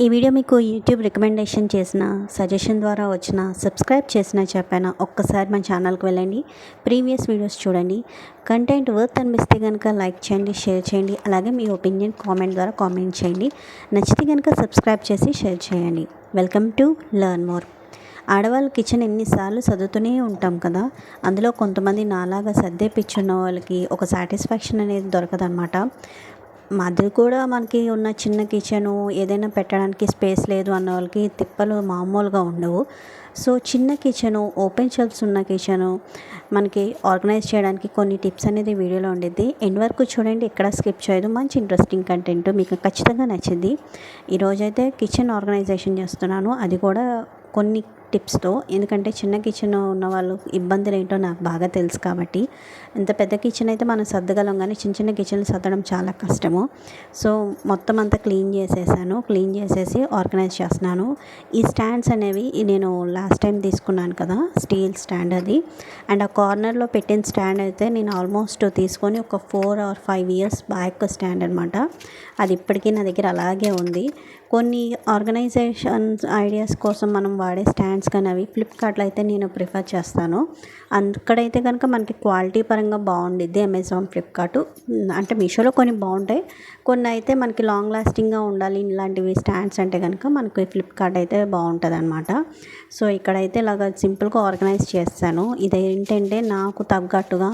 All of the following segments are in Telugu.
ఈ వీడియో మీకు యూట్యూబ్ రికమెండేషన్ చేసిన సజెషన్ ద్వారా వచ్చిన సబ్స్క్రైబ్ చేసిన చెప్పాను ఒక్కసారి మన ఛానల్కి వెళ్ళండి, ప్రీవియస్ వీడియోస్ చూడండి. కంటెంట్ వర్త్ అనిపిస్తే కనుక లైక్ చేయండి, షేర్ చేయండి. అలాగే మీ ఒపీనియన్ కామెంట్ ద్వారా కామెంట్ చేయండి. నచ్చితే కనుక సబ్స్క్రైబ్ చేసి షేర్ చేయండి. Welcome to learn more. ఆడవాళ్ళు కిచెన్ ఎన్నిసార్లు సర్దుతూనే ఉంటాం కదా. అందులో కొంతమంది నాలాగా సర్దే పిచ్చున్న వాళ్ళకి ఒక సాటిస్ఫాక్షన్ అనేది దొరకదనమాట. అది కూడా మనకి ఉన్న చిన్న కిచెను ఏదైనా పెట్టడానికి స్పేస్ లేదు అన్న వాళ్ళకి తిప్పలు మామూలుగా ఉండవు. సో చిన్న కిచెను, ఓపెన్ షెల్ఫ్స్ ఉన్న కిచెను మనకి ఆర్గనైజ్ చేయడానికి కొన్ని టిప్స్ అనేది వీడియోలో ఉండిద్ది. ఎండ్ వరకు చూడండి, ఎక్కడ స్కిప్ చేయదు. మంచి ఇంట్రెస్టింగ్ కంటెంట్ మీకు ఖచ్చితంగా నచ్చింది. ఈరోజైతే కిచెన్ ఆర్గనైజేషన్ చేస్తున్నాను, అది కూడా కొన్ని టిప్స్తో. ఎందుకంటే చిన్న కిచెన్ ఉన్న వాళ్ళు ఇబ్బందులు ఏంటో నాకు బాగా తెలుసు కాబట్టి. ఇంత పెద్ద కిచెన్ అయితే మనం సర్దగలం, కానీ చిన్న చిన్న కిచెన్లు సర్దడం చాలా కష్టము. సో మొత్తం అంతా క్లీన్ చేసేసి ఆర్గనైజ్ చేస్తున్నాను. ఈ స్టాండ్స్ అనేవి నేను లాస్ట్ టైం తీసుకున్నాను కదా, స్టీల్ స్టాండ్ అది. అండ్ ఆ కార్నర్లో పెట్టిన స్టాండ్ అయితే నేను ఆల్మోస్ట్ తీసుకొని ఒక 4 or 5 years బ్యాక్ స్టాండ్ అనమాట. అది ఇప్పటికీ నా దగ్గర అలాగే ఉంది. కొన్ని ఆర్గనైజేషన్స్ ఐడియాస్ కోసం మనం వాడే స్టాండ్స్ కానీ అవి ఫ్లిప్కార్ట్లో అయితే నేను ప్రిఫర్ చేస్తాను. అక్కడైతే కనుక మనకి క్వాలిటీ పరంగా బాగుండిద్ది. అమెజాన్, ఫ్లిప్కార్ట్ అంటే మీషోలో కొన్ని బాగుంటాయి, కొన్ని అయితే మనకి లాంగ్ లాస్టింగ్గా ఉండాలి ఇలాంటివి స్టాండ్స్ అంటే కనుక మనకి ఫ్లిప్కార్ట్ అయితే బాగుంటుంది అనమాట. సో ఇక్కడైతే ఇలాగ సింపుల్గా ఆర్గనైజ్ చేస్తాను. ఇదేంటంటే నాకు తగ్గట్టుగా,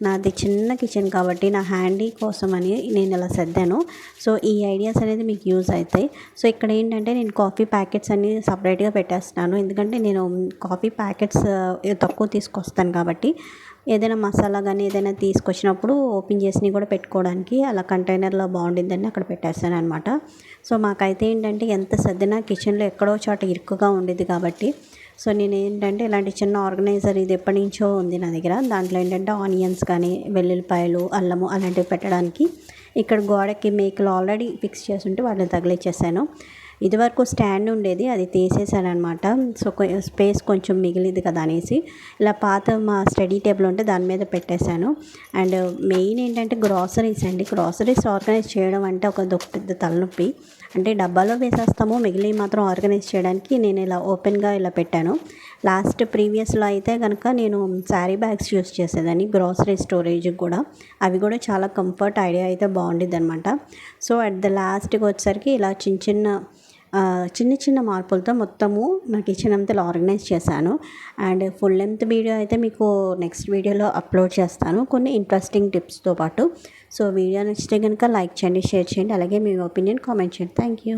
నాది చిన్న కిచెన్ కాబట్టి నా హ్యాండీ కోసమని నేను ఇలా సర్దాను. సో ఈ ఐడియాస్ అనేది మీకు యూజ్ అవుతాయి. సో ఇక్కడ ఏంటంటే నేను కాఫీ ప్యాకెట్స్ అన్నీ సపరేట్గా పెట్టేస్తున్నాను. ఎందుకంటే నేను కాఫీ ప్యాకెట్స్ తక్కువ తీసుకొస్తాను కాబట్టి ఏదైనా మసాలా కానీ ఏదైనా తీసుకొచ్చినప్పుడు ఓపెన్ చేసి కూడా పెట్టుకోవడానికి అలా కంటైనర్లో బాగుండిద్దని అక్కడ పెట్టేస్తాను అనమాట. సో మాకైతే ఏంటంటే ఎంత సర్దినా కిచెన్లో ఎక్కడో చోట ఇరుకుగా ఉండేది కాబట్టి సో నేను ఏంటంటే ఇలాంటి చిన్న ఆర్గనైజర్ ఇది ఎప్పటి నుంచో ఉంది నా దగ్గర. దాంట్లో ఏంటంటే ఆనియన్స్ కానీ, వెల్లుల్లిపాయలు, అల్లము అలాంటివి పెట్టడానికి ఇక్కడ గోడకి మేకలు ఆల్రెడీ ఫిక్స్ చేసి ఉంటే వాటిని తగిలిచ్చేసాను. ఇదివరకు స్టాండ్ ఉండేది, అది తీసేసాను అనమాట. సో స్పేస్ కొంచెం మిగిలింది కదా అనేసి ఇలా పాత మా స్టడీ టేబుల్ ఉంటే దాని మీద పెట్టేశాను. అండ్ మెయిన్ ఏంటంటే గ్రాసరీస్ అండి. గ్రాసరీస్ ఆర్గనైజ్ చేయడం అంటే ఒక పెద్ద తలనొప్పి. అంటే డబ్బాలో వేసేస్తాము, మిగిలి మాత్రం ఆర్గనైజ్ చేయడానికి నేను ఇలా ఓపెన్గా ఇలా పెట్టాను. ప్రీవియస్లో అయితే కనుక నేను శారీ బ్యాగ్స్ యూస్ చేసేదాన్ని గ్రాసరీ స్టోరేజ్కి కూడా. అవి కూడా చాలా కంఫర్ట్ ఐడియా అయితే బాగుండిద్ది అనమాట. సో అట్ ద లాస్ట్కి వచ్చేసరికి ఇలా చిన్న చిన్న మార్పులతో మొత్తము నా కిచెన్ అంతా ఆర్గనైజ్ చేశాను. అండ్ ఫుల్ లెంత్ వీడియో అయితే మీకు నెక్స్ట్ వీడియోలో అప్లోడ్ చేస్తాను, కొన్ని ఇంట్రెస్టింగ్ టిప్స్తో పాటు. సో వీడియో నచ్చితే కనుక లైక్ చేయండి, షేర్ చేయండి. అలాగే మీ ఒపీనియన్ కామెంట్ చేయండి. Thank you.